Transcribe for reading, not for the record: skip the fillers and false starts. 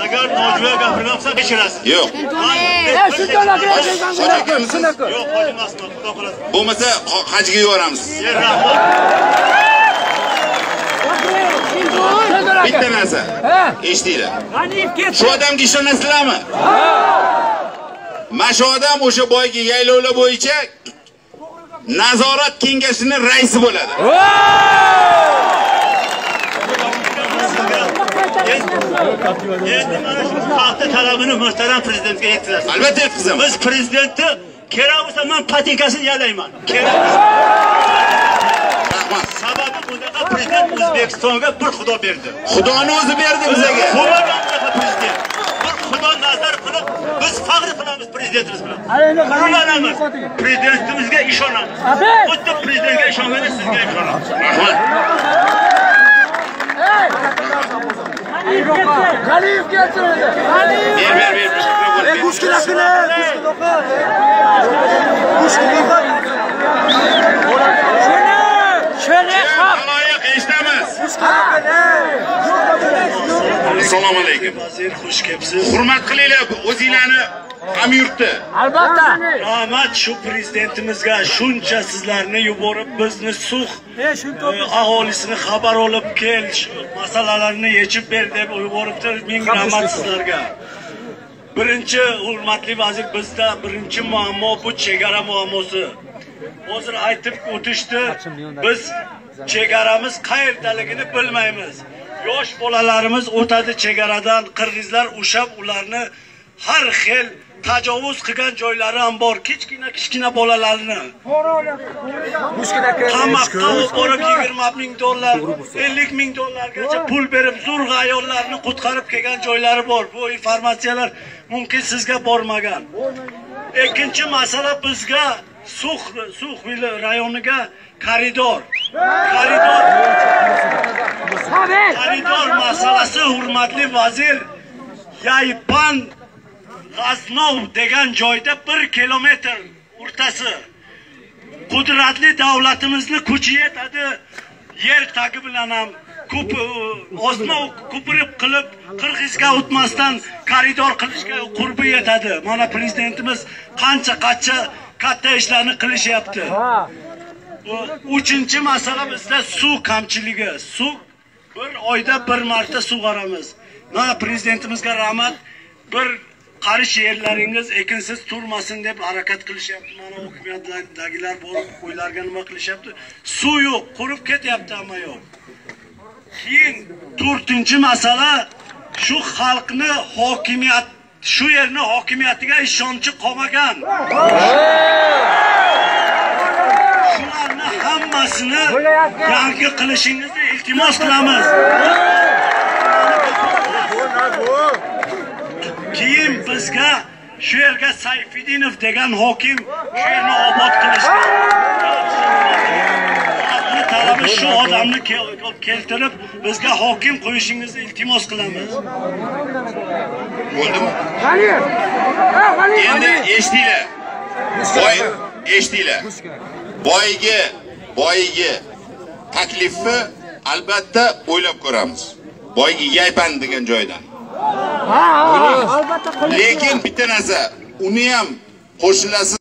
Agar nojo'ya gapirgan bo'lsa kechirasiz. Yo'q. Yo'q, hoji emasman, xudo qolasi. Bo'lmasa hajga yuboramiz. Bitta narsa. Eshitinglar. Shu odamga ishonasizlarmi? Mana shu odam o'sha boyga yaylovlar bo'yicha nazorat kengashining raisi bo'ladi. Endi mana shu xalqning talabini muhtaram prezidentga yetkazasiz. Albatta yetkazaman. Biz prezidentni kerak bo'lsa men patenkasini yalayman. Kerak bo'lsa. Sababi bunaqa prezident O'zbekistonga bir xudo berdi. Xudoni o'zi berdi bizga. Xudodan prezident. Bir xudo nazar qilib biz faxr qilamiz prezidentimiz bilan. G'ururlanamiz. Prezidentimizga ishonamiz. Xuddi prezidentga ishonganda sizga ishonamiz. Rahmat. G'aniyev kelsin. Ber. Kushkinakini. Loyiq eshitamiz. Assalomu alaykum. Vazir, xush kelibsiz. Hurmat qilinglar o'zinglarni hamyurtni. Albatta. Rahmat shu prezidentimizga shuncha sizlarni yuborib bizni Sux aholisini xabar olib kel, masalalarni yechib ber deb yuboribdi. Ming rahmat sizlarga. Birinchi hurmatli vazir, bizda birinchi muammo bu chegara muammosi. Hozir aytib o'tishdi. Biz chegaramiz qayerdaligini bilmaymiz. Yosh bolalarimiz o'tadi chegaradan, qirg'izlar ushab ularni har xil tajovuz qilgan joylari ham bor. Kichkina bolalarni qamoqqa olib borib $20,000, $50,000gacha pul berib zo'rg'a ayollarni qutqarib kelgan joylari bor. Bu informatsiyalar mumkin sizga bormagan. Ikkinchi masala bizga Sux rayoniga koridor masalasi hurmatli vazir. Yaypan G'aznov degan joyda 1 kilometr o'rtasi qudratli davlatimizni kuchi yetadi. Yer tagi bilan ham osma ko'pirib qilib Qirg'izga o'tmasdan koridor qilishga qurbi yetadi. Mana prezidentimiz qancha katta ishlarni qilishyapti. Uchinchi masala bizda suv kamchiligi. Suv bir oyda bir marta sug'oramiz. Mana prezidentimizga rahmat. Bir qarish yerlaringiz ekinsiz turmasin deb harakat qilishyapti. Mana hukumatdagilar borib qo'ylarga nima qilishyapti? Suv yo'q, qurib ketyapti, ammo yo'q. Keyin 4-chi masala shu xalqni hokimiyat, shu yerni hokimiyatiga ishonchi qolmagan. Shularni hammasini yangi qilishingizni iltimos qilamiz. Keyin bizga shu yerga Sayfiddinov degan hokim shu yerni obod qilishga talabi shu odamni keltirib bizga hokim qo'yishingizni iltimos qilamiz. Bo'ldimi? Endi eshitinglar. Eshitinglar. Boyiga taklifni albatta o'ylab ko'ramiz. Boyiga Yaypan degan joydan. Lekin bitta narsa, uni ham qo'shilasiz